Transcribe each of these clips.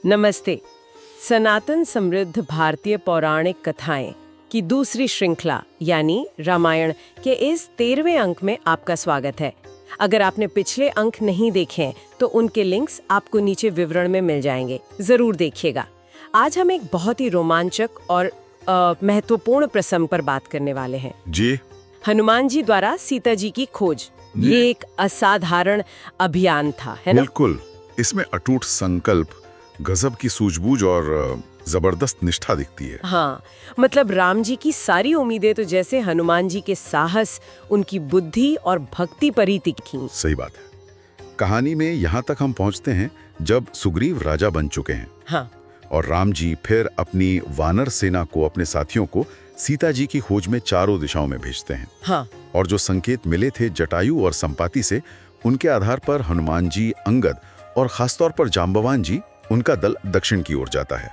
नमस्ते। सनातन समृद्ध भारतीय पौराणिक कथाएं की दूसरी श्रृंखला यानी रामायण के इस 13वें अंक में आपका स्वागत है। अगर आपने पिछले अंक नहीं देखे हैं तो उनके लिंक्स आपको नीचे विवरण में मिल जाएंगे, जरूर देखिएगा। आज हम एक बहुत ही रोमांचक और महत्वपूर्ण प्रसंग पर बात करने वाले हैं जी। हनुमान जी द्वारा सीता जी की खोज। ये एक असाधारण अभियान था, है ना? बिल्कुल। इसमें अटूट संकल्प, गजब की सूझबूझ और जबरदस्त निष्ठा दिखती है। हाँ, मतलब राम जी की सारी उम्मीदें तो जैसे हनुमान जी के साहस, उनकी बुद्धि और भक्ति पर ही टिकी। सही बात है। कहानी में यहाँ तक हम पहुँचते हैं जब सुग्रीव राजा बन चुके हैं। हाँ। और राम जी फिर अपनी वानर सेना को, अपने साथियों को सीता जी की खोज में चारों दिशाओं में भेजते हैं। हाँ। और जो संकेत मिले थे जटायु और संपाति से, उनके आधार पर हनुमान जी, अंगद और खासतौर पर जांबवान जी, उनका दल दक्षिण की ओर जाता है,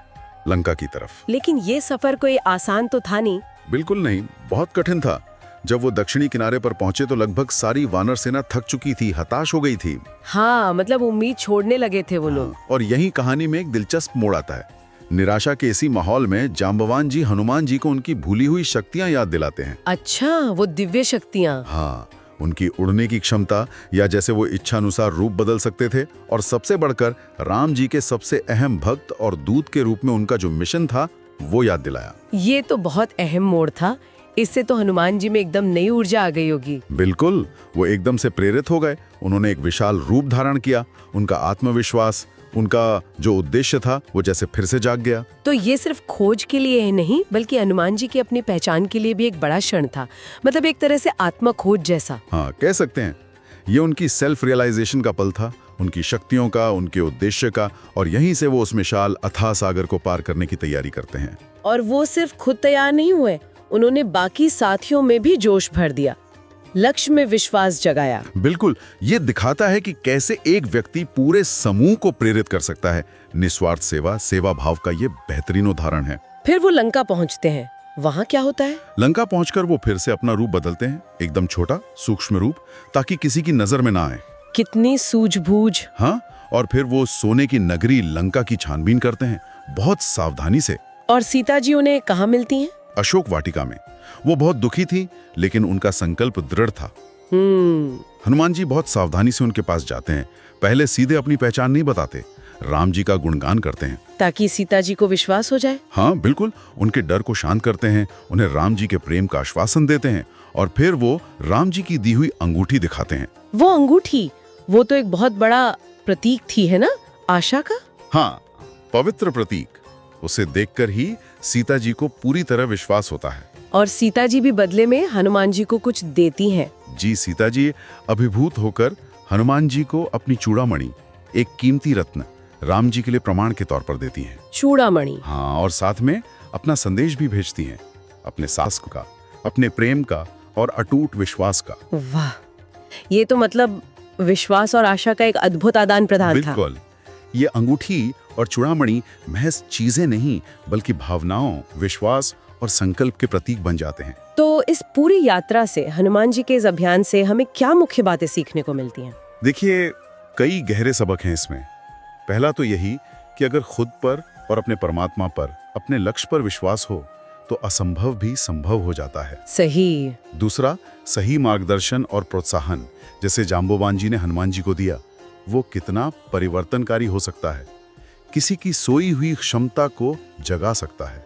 लंका की तरफ। लेकिन ये सफर कोई आसान तो था नहीं। बिल्कुल नहीं, बहुत कठिन था। जब वो दक्षिणी किनारे पर पहुंचे तो लगभग सारी वानर सेना थक चुकी थी, हताश हो गई थी। हाँ, मतलब उम्मीद छोड़ने लगे थे वो लोग। और यही कहानी में एक दिलचस्प मोड़ आता है। निराशा के इसी माहौल में जांबवान जी हनुमान जी को उनकी भूली हुई शक्तियां याद दिलाते हैं। अच्छा, वो दिव्य शक्तियाँ। हाँ, उनकी उड़ने की क्षमता, या जैसे वो इच्छानुसार रूप बदल सकते थे, और सबसे बढ़कर राम जी के सबसे अहम भक्त और दूत के रूप में उनका जो मिशन था वो याद दिलाया। ये तो बहुत अहम मोड़ था। इससे तो हनुमान जी में एकदम नई ऊर्जा आ गई होगी। बिल्कुल, वो एकदम से प्रेरित हो गए। उन्होंने एक विशाल रूप धारण किया। उनका आत्मविश्वास, उनका जो उद्देश्य था, वो जैसे फिर से जाग गया। तो ये सिर्फ खोज के लिए ही नहीं, बल्कि हनुमान जी की अपनी पहचान के लिए भी एक बड़ा क्षण था। मतलब एक तरह से आत्म खोज जैसा। हाँ, कह सकते हैं। ये उनकी सेल्फ रियलाइजेशन का पल था, उनकी शक्तियों का, उनके उद्देश्य का, और यहीं से वो उस विशाल अथाह सागर को पार करने की तैयारी करते हैं। और वो सिर्फ खुद तैयार नहीं हुए, उन्होंने बाकी साथियों में भी जोश भर दिया, लक्ष्य में विश्वास जगाया। बिल्कुल, ये दिखाता है कि कैसे एक व्यक्ति पूरे समूह को प्रेरित कर सकता है। निस्वार्थ सेवा भाव का ये बेहतरीन उदाहरण है। फिर वो लंका पहुंचते हैं। वहाँ क्या होता है? लंका पहुंचकर वो फिर से अपना रूप बदलते हैं, एकदम छोटा, सूक्ष्म रूप, ताकि किसी की नजर में ना आए। कितनी सूझबूझ। हाँ, और फिर वो सोने की नगरी लंका की छानबीन करते हैं, बहुत सावधानी से। और सीता जी उन्हें कहाँ मिलती हैं? अशोक वाटिका में। वो बहुत दुखी थी, लेकिन उनका संकल्प दृढ़ था। हनुमान जी बहुत सावधानी से उनके पास जाते हैं। पहले सीधे अपनी पहचान नहीं बताते, राम जी का गुणगान करते हैं, ताकि सीता जी को विश्वास हो जाए। हाँ बिल्कुल, उनके डर को शांत करते हैं, उन्हें राम जी के प्रेम का आश्वासन देते हैं, और फिर वो राम जी की दी हुई अंगूठी दिखाते हैं। वो अंगूठी, वो तो एक बहुत बड़ा प्रतीक थी, है ना, आशा का? हाँ, पवित्र प्रतीक। उसे देखकर ही सीता जी को पूरी तरह विश्वास होता है। और सीता जी भी बदले में हनुमान जी को कुछ देती हैं। जी, सीता जी अभिभूत होकर हनुमान जी को अपनी चूड़ामणि, एक कीमती रत्न, राम जी के लिए प्रमाण के तौर पर देती हैं। चूड़ामणि? हाँ, और साथ में अपना संदेश भी भेजती हैं, अपने सास का, अपने प्रेम का और अटूट विश्वास का। वाह, ये तो मतलब विश्वास और आशा का एक अद्भुत आदान प्रदान था। बिल्कुल, ये अंगूठी और चूड़ामणि महज चीजें नहीं, बल्कि भावनाओं, विश्वास और संकल्प के प्रतीक बन जाते हैं। तो इस पूरी यात्रा से, हनुमान जी के इस अभियान से हमें क्या मुख्य बातें सीखने को मिलती हैं? देखिए, कई गहरे सबक हैं इसमें। पहला तो यही कि अगर खुद पर और अपने परमात्मा पर, अपने लक्ष्य पर विश्वास हो तो असंभव भी संभव हो जाता है। सही। दूसरा, सही मार्गदर्शन और प्रोत्साहन, जैसे जांबवान जी ने हनुमान जी को दिया, वो कितना परिवर्तनकारी हो सकता है, किसी की सोई हुई क्षमता को जगा सकता है।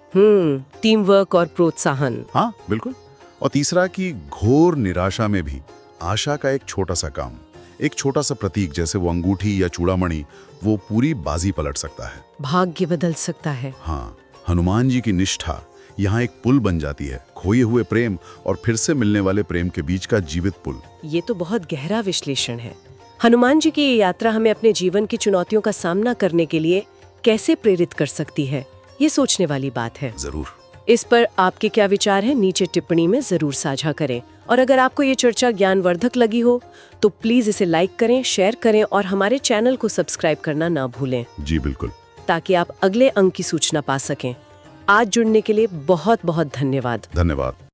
टीम वर्क और प्रोत्साहन। हाँ बिल्कुल। और तीसरा कि घोर निराशा में भी आशा का एक छोटा सा काम, एक छोटा सा प्रतीक, जैसे वो अंगूठी या चूड़ामणि, वो पूरी बाजी पलट सकता है, भाग्य बदल सकता है। हाँ, हनुमान जी की निष्ठा यहाँ एक पुल बन जाती है, खोए हुए प्रेम और फिर से मिलने वाले प्रेम के बीच का जीवित पुल। ये तो बहुत गहरा विश्लेषण है। हनुमान जी की ये यात्रा हमें अपने जीवन की चुनौतियों का सामना करने के लिए कैसे प्रेरित कर सकती है, ये सोचने वाली बात है। जरूर। इस पर आपके क्या विचार हैं, नीचे टिप्पणी में जरूर साझा करें। और अगर आपको ये चर्चा ज्ञानवर्धक लगी हो तो प्लीज इसे लाइक करें, शेयर करें और हमारे चैनल को सब्सक्राइब करना ना भूलें। जी बिल्कुल। ताकि आप अगले अंक की सूचना पा सकें। आज जुड़ने के लिए बहुत बहुत धन्यवाद। धन्यवाद।